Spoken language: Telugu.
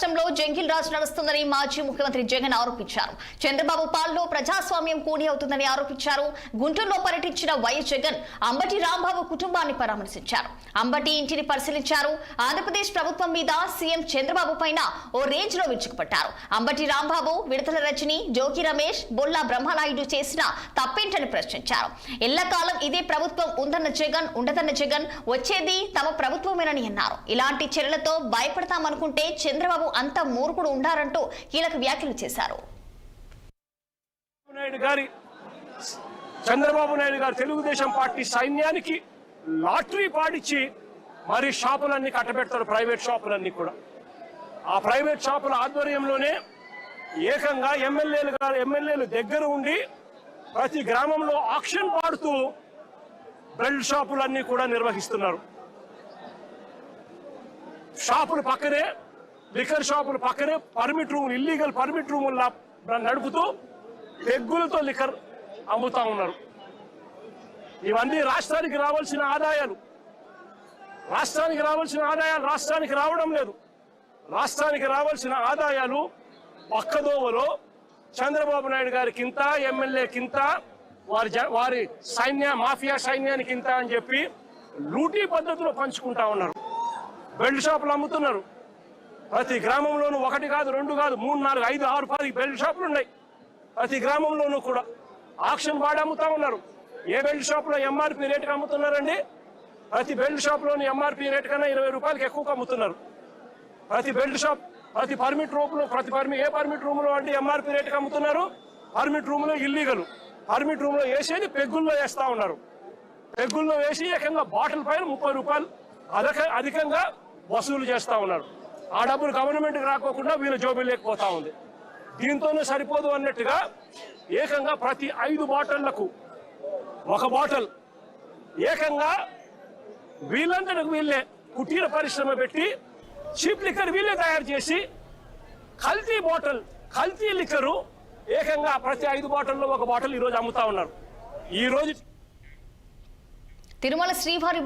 రాష్ట్రంలో జంగిల్ రాజ్ నడుస్తుందని మాజీ ముఖ్యమంత్రి జగన్ ఆరోపించారు. చంద్రబాబు పాలనలో ప్రజాస్వామ్యం కూని అవుతుందని ఆరోపించారు. గుంటూరులో పర్యటించిన వైఎస్ జగన్ అంబటి రాంబాబు కుటుంబాన్ని పరామర్శించారు. అంబటి ఇంటిని పరిశీలించారు. ఆంధ్రప్రదేశ్ ప్రభుత్వం మీద సీఎం చంద్రబాబు పైన ఓ రేంజ్ లో విరుచుకుపడ్డారు. అంబటి రాంబాబు, విడతల రజని, జోగి రమేష్, బొల్లా బ్రహ్మనాయుడు చేసిన తప్పేంటని ప్రశ్నించారు. ఎల్లకాలం ఇదే ప్రభుత్వం ఉందన్న జగన్, ఉండదన్న జగన్, వచ్చేది తమ ప్రభుత్వమేనని అన్నారు. ఇలాంటి చర్యలతో భయపడతామనుకుంటే చంద్రబాబు అంత మూర్ఖుడు ఉండారంటూ కీలక వ్యాఖ్యలు చేశారు. చంద్రబాబు నాయుడు గారు తెలుగుదేశం పార్టీ సైన్యానికి లాటరీ పాడిచ్చి మరి షాపులన్నీ కట్టబెడతారు. ప్రైవేట్ షాపులన్నీ కూడా ఆ ప్రైవేట్ షాపుల ఆధ్వర్యంలోనే ఏకంగా ఎమ్మెల్యేలు దగ్గర ఉండి ప్రతి గ్రామంలో ఆక్షన్ పాడుతూ బెల్ట్ షాపులన్నీ కూడా నిర్వహిస్తున్నారు. షాపుల పక్కనే, లిక్కర్ షాపుల పక్కనే పర్మిట్ రూములు, ఇల్లీగల్ పర్మిట్ రూములు నడుపుతూ పెగ్గులతో లిక్కర్ అమ్ముతా ఉన్నారు. ఇవన్నీ రాష్ట్రానికి రావాల్సిన ఆదాయాలు రాష్ట్రానికి రావడం లేదు. రాష్ట్రానికి రావాల్సిన ఆదాయాలు పక్కదోవలో చంద్రబాబు నాయుడు గారికింత, ఎమ్మెల్యేకింత, వారి మాఫియా సైన్యానికింత అని చెప్పి లూటీ పద్ధతిలో పంచుకుంటా ఉన్నారు. బెల్ట్ షాపులు అమ్ముతున్నారు. ప్రతి గ్రామంలోనూ 1 కాదు, 2 కాదు, 3, 4, 5, 6, 10 బెల్ట్ షాపులు ఉన్నాయి. ప్రతి గ్రామంలోనూ కూడా ఆక్షన్ బాడీ అమ్ముతా ఉన్నారు. ఏ బెల్ట్ షాపులో ఎంఆర్పీ రేటుకి అమ్ముతున్నారండి? ప్రతి బెల్ట్ షాప్లోని ఎంఆర్పీ రేటు కన్నా 20 రూపాయలకి ఎక్కువగా అమ్ముతున్నారు. ప్రతి బెల్ట్ షాప్, ప్రతి పర్మిట్ రూమ్లో, ఏ పర్మిట్ రూమ్లో అంటే ఎంఆర్పీ రేటుకి అమ్ముతున్నారు. పర్మిట్ రూమ్లో ఇల్లీగల్, పర్మిట్ రూమ్లో వేసేది పెగ్గుల్లో వేస్తా ఉన్నారు. పెగ్గుల్లో వేసి ఏకంగా బాటిల్ పైన 30 రూపాయలు అధికంగా వసూలు చేస్తా ఉన్నారు. ఆ డబ్బులు గవర్నమెంట్కి రాకోకుండా వీళ్ళ జోబీ లేకపోతా ఉంది. దీంతోనే సరిపోదు అన్నట్టుగా ఏకంగా ప్రతి 5 బాటిళ్లకు 1 బాటిల్ ఏకంగా వీళ్ళంతటికి వీళ్ళే కుటీర పరిశ్రమ పెట్టి చీప్ లిక్కర్ వీళ్ళే తయారు చేసి కల్తీ లిక్కరు ఏకంగా ప్రతి 5 బాటిల్లో 1 బాటిల్ ఈరోజు అమ్ముతా ఉన్నారు. ఈ రోజు తిరుమల శ్రీవారి